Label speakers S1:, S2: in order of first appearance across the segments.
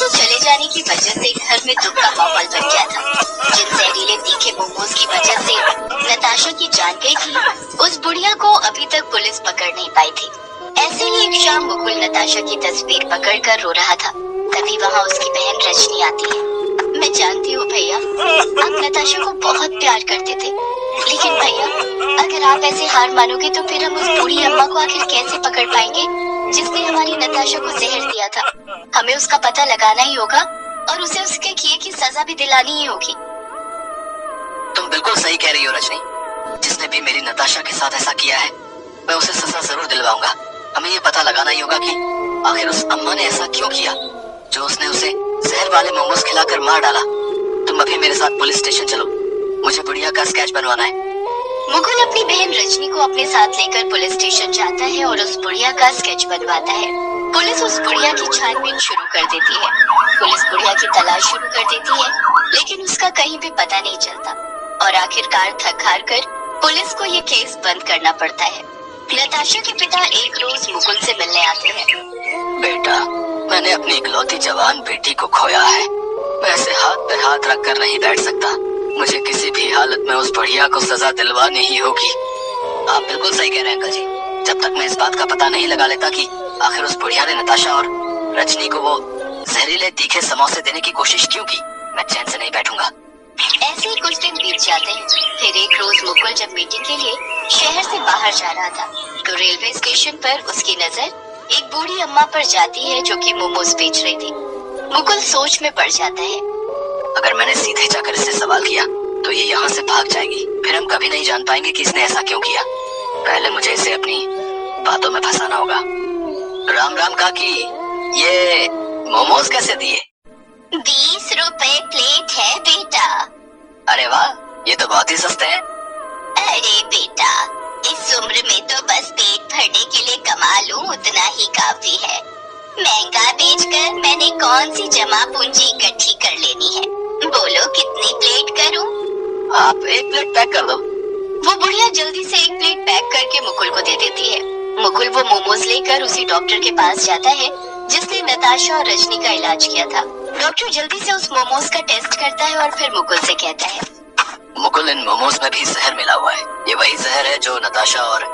S1: के चले जाने की वजह से घर में दुख का माहौल बन गया था। जिन जहरीले तीखे मोमोज की वजह से नताशा की जान गई थी, उस बुढ़िया को अभी तक पुलिस पकड़ नहीं पाई थी। ऐसे ही एक शाम मुकुल नताशा की तस्वीर पकड़कर रो रहा था। तभी वहाँ उसकी बहन रजनी आती है। मैं जानती हूँ भैया, आप नताशा को बहुत प्यार करते थे, लेकिन भैया अगर आप ऐसे हार मानोगे तो फिर हम उस बूढ़ी अम्मा को आखिर कैसे पकड़ पाएंगे जिसने हमारी नताशा को जहर दिया था। हमें उसका पता लगाना ही होगा और उसे उसके किए की सजा भी दिलानी ही होगी।
S2: तुम बिल्कुल सही कह रही हो रजनी। जिसने भी मेरी नताशा के साथ ऐसा किया है, मैं उसे सजा जरूर दिलवाऊंगा। हमें ये पता लगाना ही होगा कि आखिर उस अम्मा ने ऐसा क्यों किया, जो उसने उसे जहर वाले मोमोज खिलाकर मार डाला। तुम अभी मेरे साथ पुलिस स्टेशन चलो, मुझे बुढ़िया का स्केच बनवाना है।
S1: मुकुल अपनी बहन रजनी को अपने साथ लेकर पुलिस स्टेशन जाता है और उस बुढ़िया का स्केच बनवाता है। पुलिस उस बुढ़िया की छानबीन शुरू कर देती है। पुलिस बुढ़िया की तलाश शुरू कर देती है, लेकिन उसका कहीं भी पता नहीं चलता और आखिरकार थक हार कर पुलिस को ये केस बंद करना पड़ता है। नताशा के पिता एक रोज मुकुल से मिलने आते हैं।
S2: बेटा, मैंने अपनी इकलौती जवान बेटी को खोया है। मैं ऐसे हाथ पे हाथ रख कर नहीं बैठ सकता। मुझे किसी भी हालत में उस बुढ़िया को सजा दिलवानी ही होगी। आप बिल्कुल सही कह रहे हैं अंकल जी। जब तक मैं इस बात का पता नहीं लगा लेता कि आखिर उस बुढ़िया ने नताशा और रजनी को वो जहरीले तीखे समोसे देने की कोशिश क्यों की, मैं चैन से नहीं बैठूंगा।
S1: ऐसे ही कुछ दिन बीत जाते हैं। फिर एक रोज मुकुल जब मीटिंग के लिए शहर से बाहर जा रहा था, तो रेलवे स्टेशन पर उसकी नजर एक बूढ़ी अम्मा पर जाती है जो कि मोमोज बेच रही थी। मुकुल सोच में पड़ जाता है।
S2: अगर मैंने सीधे जाकर इससे सवाल किया तो ये यहाँ से भाग जाएगी। फिर हम कभी नहीं जान पाएंगे कि इसने ऐसा क्यों किया। पहले मुझे इसे अपनी बातों में फंसाना होगा। राम राम काकी, ये मोमोज कैसे दिए?
S1: 20 रुपए प्लेट है बेटा।
S2: अरे वाह, ये तो बहुत ही सस्ते हैं।
S1: अरे बेटा, इस उम्र में तो बस पेट भरने के लिए कमा लूं उतना ही काफी है। महंगा बेचकर मैंने कौन सी जमा पूंजी इकट्ठी कर लेनी है। बोलो कितनी प्लेट करूं?
S2: आप एक प्लेट पैक कर दो।
S1: वो बुढ़िया जल्दी से एक प्लेट पैक करके मुकुल को दे देती है। मुकुल वो मोमोज लेकर उसी डॉक्टर के पास जाता है जिसने नताशा और रजनी का इलाज किया था। डॉक्टर जल्दी से उस मोमोज का टेस्ट करता है और फिर मुकुल से कहता है,
S2: मुकुल, इन मोमोज में भी जहर मिला हुआ है। ये वही जहर है जो नताशा और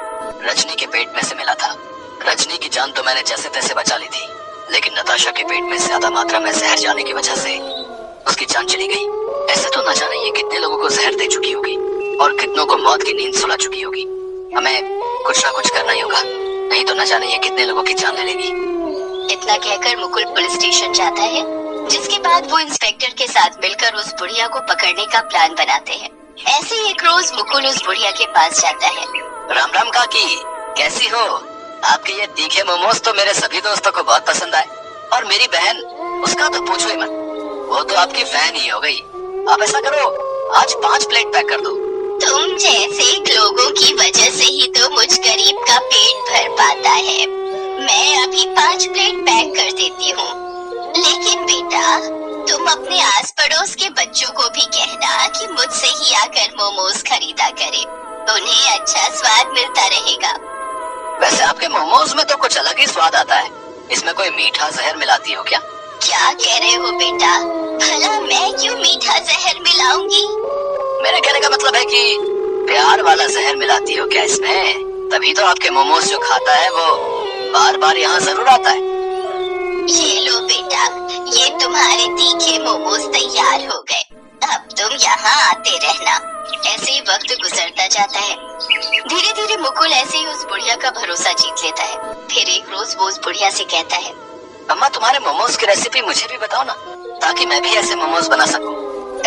S2: रजनी के पेट में से मिला था। रजनी की जान तो मैंने जैसे तैसे बचा ली थी, लेकिन नताशा के पेट में ज्यादा मात्रा में जहर जाने की वजह से उसकी जान चली गई। ऐसे तो न जाने ये कितने लोगों को जहर दे चुकी होगी और कितनों को मौत की नींद सुला चुकी होगी। हमें कुछ ना कुछ करना ही होगा, नहीं तो न जाने ये कितने लोगों की जान ले लेगी।
S1: इतना कहकर मुकुल पुलिस स्टेशन जाता है, जिसके बाद वो इंस्पेक्टर के साथ मिलकर उस बुढ़िया को पकड़ने का प्लान बनाते हैं। ऐसे ही एक रोज मुकुल उस बुढ़िया के पास जाता है।
S2: राम राम काकी, कैसी हो? आपके ये तीखे मोमोज तो मेरे सभी दोस्तों को बहुत पसंद आए और मेरी बहन, उसका तो पूछो ही मत, वो तो आपकी फैन ही हो गई। आप ऐसा करो, आज 5 प्लेट पैक कर दो।
S1: तुम जैसे लोगों की वजह से ही तो मुझ गरीब का पेट भर पाता है। मैं अभी 5 प्लेट पैक कर देती हूँ, लेकिन बेटा तुम अपने आस पड़ोस के बच्चों को भी कहना कि मुझसे ही आकर मोमोज खरीदा करे, उन्हें अच्छा स्वाद मिलता रहेगा।
S2: वैसे आपके मोमोज में तो कुछ अलग ही स्वाद आता है। इसमें कोई मीठा जहर मिलाती हो क्या?
S1: क्या कह रहे हो बेटा? भला मैं क्यों मीठा जहर मिलाऊंगी?
S2: मेरे कहने का मतलब है कि प्यार वाला जहर मिलाती हो क्या इसमें? तभी तो आपके मोमोज जो खाता है वो बार बार यहाँ जरूर आता है।
S1: ये लो बेटा, ये तुम्हारे तीखे मोमोज तैयार हो गए। अब तुम यहाँ आते रहना। ऐसे ही वक्त गुजरता जाता है। धीरे धीरे मुकुल ऐसे ही उस बुढ़िया का भरोसा जीत लेता है। फिर एक रोज वो उस बुढ़िया से कहता है,
S2: अम्मा, तुम्हारे मोमोज की रेसिपी मुझे भी बताओ ना, ताकि मैं भी ऐसे मोमोज बना सकूं।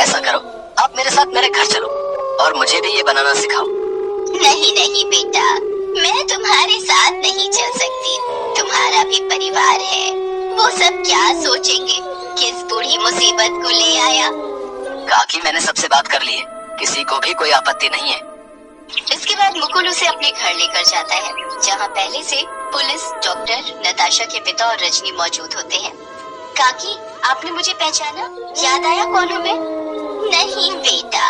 S2: ऐसा करो, आप मेरे साथ मेरे घर चलो और मुझे भी ये बनाना सिखाओ।
S1: नहीं नहीं बेटा, मैं तुम्हारे साथ नहीं चल सकती। तुम्हारा भी परिवार है, वो सब क्या सोचेंगे? किस बूढ़ी मुसीबत को ले आया।
S2: काकी, मैंने सबसे बात कर ली है, किसी को भी कोई आपत्ति नहीं है।
S1: इसके बाद मुकुल उसे अपने घर लेकर जाता है, जहाँ पहले से पुलिस, डॉक्टर, नताशा के पिता और रजनी मौजूद होते हैं। काकी, आपने मुझे पहचाना? याद आया कौन हूँ मैं? नहीं बेटा,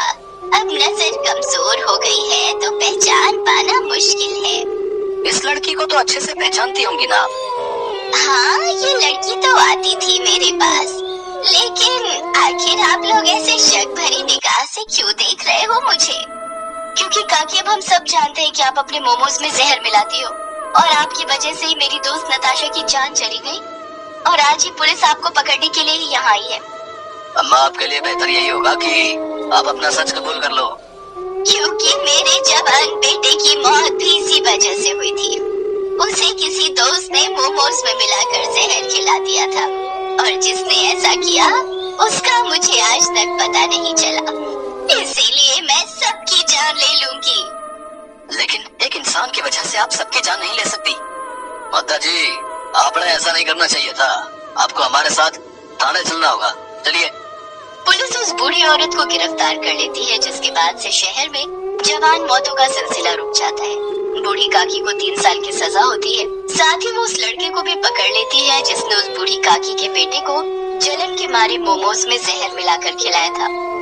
S1: अब नजर कमजोर हो गई है तो पहचान पाना मुश्किल है।
S2: इस लड़की को तो अच्छे से पहचानती होंगी ना?
S1: हाँ, ये लड़की तो आती थी मेरे पास, लेकिन आखिर आप लोग ऐसे शक भरी निगाह से क्यों देख रहे हो मुझे? क्योंकि काकी अब हम सब जानते हैं कि आप अपने मोमोज में जहर मिलाती हो और आपकी वजह से ही मेरी दोस्त नताशा की जान चली गई और आज ही पुलिस आपको पकड़ने के लिए ही यहाँ आई है।
S2: अम्मा, आपके लिए बेहतर यही होगा कि आप अपना सच कबूल कर लो।
S1: क्योंकि मेरे जवान बेटे की मौत भी इसी वजह से हुई थी। उसे किसी दोस्त ने मोमोज में मिलाकर जहर खिला दिया था और जिसने ऐसा किया उसका मुझे आज तक पता नहीं चला। इसीलिए मैं सबकी जान ले लूंगी।
S2: लेकिन एक इंसान की वजह से आप सबकी जान नहीं ले सकती। माता जी, आपने ऐसा नहीं करना चाहिए था। आपको हमारे साथ थाने चलना होगा। चलिए।
S1: पुलिस उस बूढ़ी औरत को गिरफ्तार कर लेती है, जिसके बाद से शहर में जवान मौतों का सिलसिला रुक जाता है। बूढ़ी काकी को 3 साल की सजा होती है। साथ ही वो उस लड़के को भी पकड़ लेती है जिसने उस बूढ़ी काकी के बेटे को जलन के मारे मोमोज में जहर मिलाकर खिलाया था।